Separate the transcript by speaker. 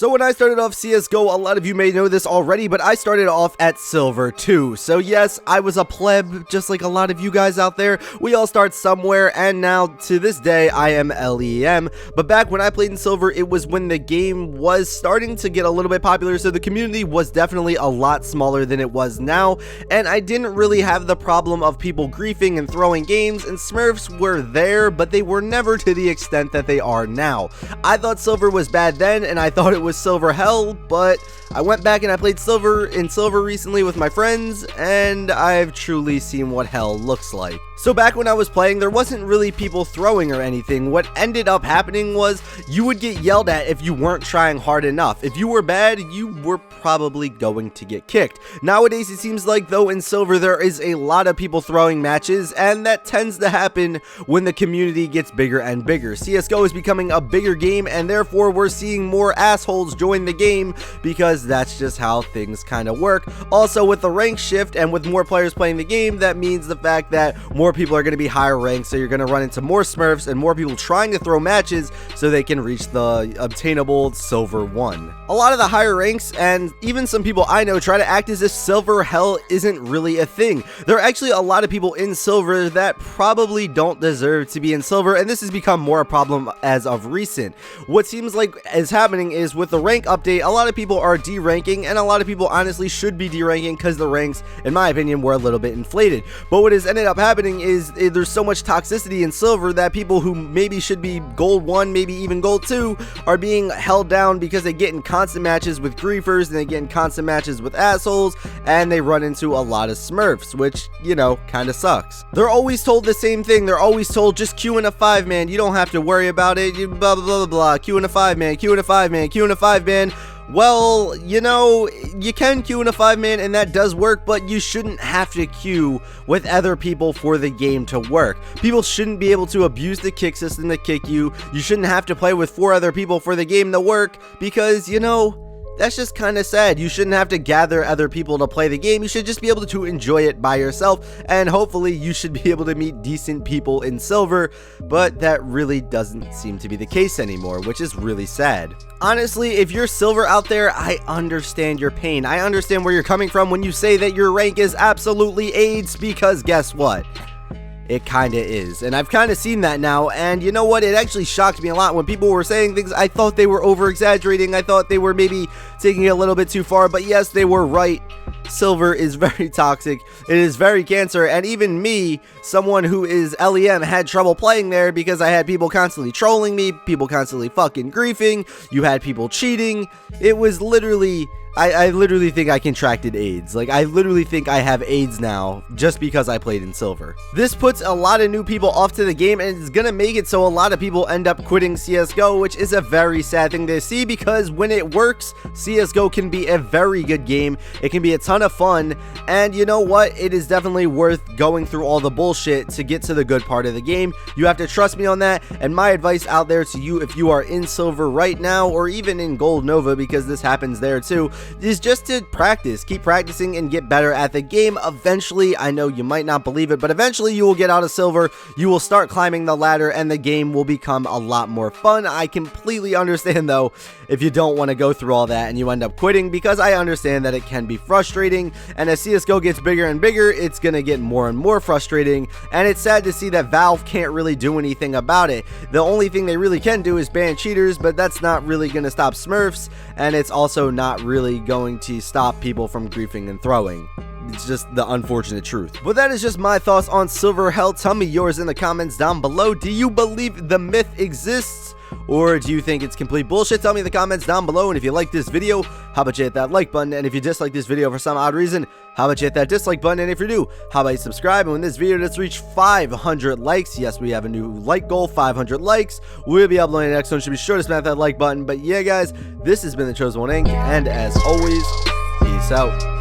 Speaker 1: So when I started off CSGO, a lot of you may know this already, but I started off at Silver too. So yes, I was a pleb, just like a lot of you guys out there. We all start somewhere, and now to this day, I am LEM. But back when I played in Silver, it was when the game was starting to get a little bit popular, so the community was definitely a lot smaller than it was now, and I didn't really have the problem of people griefing and throwing games, and Smurfs were there, but they were never to the extent that they are now. I thought Silver was bad then, and I thought it was Silver hell, but I went back and I played Silver recently with my friends, and I've truly seen what hell looks like. So back when I was playing, there wasn't really people throwing or anything. What ended up happening was you would get yelled at if you weren't trying hard enough. If you were bad, you were probably going to get kicked. Nowadays, it seems like, though, in Silver, there is a lot of people throwing matches, and that tends to happen when the community gets bigger and bigger. CSGO is becoming a bigger game, and therefore, we're seeing more assholes join the game, because that's just how things kind of work. Also, with the rank shift and with more players playing the game, that means the fact that more people are going to be higher ranked, so you're going to run into more Smurfs and more people trying to throw matches so they can reach the obtainable Silver 1. A lot of the higher ranks, and even some people I know, try to act as if Silver hell isn't really a thing. There are actually a lot of people in Silver that probably don't deserve to be in Silver, and this has become more a problem as of recent. What seems like is happening is with the rank update, a lot of people are deranking, and a lot of people honestly should be deranking because the ranks, in my opinion, were a little bit inflated. But what has ended up happening is there's so much toxicity in Silver that people who maybe should be Gold 1, maybe even Gold 2, are being held down because they get in constant matches with griefers, and they get in constant matches with assholes, and they run into a lot of Smurfs, which, you know, kind of sucks. They're always told the same thing. They're always told, just queue in a 5-man, you don't have to worry about it, you blah blah blah blah, queue in a 5-man, queue in a 5-man, queue in a 5-man. Well, you know, you can queue in a 5-man, and that does work, but you shouldn't have to queue with other people for the game to work. People shouldn't be able to abuse the kick system to kick you. You shouldn't have to play with 4 other people for the game to work, because, you know, that's just kind of sad. You shouldn't have to gather other people to play the game. You should just be able to enjoy it by yourself, and hopefully you should be able to meet decent people in Silver, but that really doesn't seem to be the case anymore, which is really sad. Honestly, if you're Silver out there, I understand your pain. I understand where you're coming from when you say that your rank is absolutely AIDS, because guess what? It kinda is, and I've kinda seen that now, and you know what, it actually shocked me a lot when people were saying things. I thought they were over exaggerating, I thought they were maybe taking it a little bit too far, but yes, they were right. Silver is very toxic, it is very cancer, and even me, someone who is LEM, had trouble playing there because I had people constantly trolling me, people constantly fucking griefing, you had people cheating. It was literally, I literally think I contracted AIDS. Like, I literally think I have AIDS now just because I played in Silver. This puts a lot of new people off to the game, and it's gonna make it so a lot of people end up quitting CSGO, which is a very sad thing to see, because when it works, CSGO can be a very good game. It can be a ton of fun, and you know what? It is definitely worth going through all the bullshit to get to the good part of the game. You have to trust me on that, and my advice out there to you, if you are in Silver right now, or even in Gold Nova, because this happens there too, is just to practice. Keep practicing and get better at the game. Eventually, I know you might not believe it, but eventually you will get out of Silver, you will start climbing the ladder, and the game will become a lot more fun. I completely understand, though, if you don't want to go through all that and you end up quitting, because I understand that it can be frustrating, and as CSGO gets bigger and bigger, it's gonna get more and more frustrating, and it's sad to see that Valve can't really do anything about it. The only thing they really can do is ban cheaters, but that's not really gonna stop Smurfs, and it's also not really going to stop people from griefing and throwing. It's just the unfortunate truth. But that is just my thoughts on Silver hell. Tell me yours in the comments down below. Do you believe the myth exists, or do you think it's complete bullshit? Tell me in the comments down below. And if you like this video, how about you hit that like button? And if you dislike this video for some odd reason, how about you hit that dislike button? And if you do, how about you subscribe? And when this video does reach 500 likes, yes, we have a new like goal, 500 likes, we'll be uploading the next one, so be sure to smash that like button. But yeah, guys, this has been the Chosen One Inc., and as always, peace out.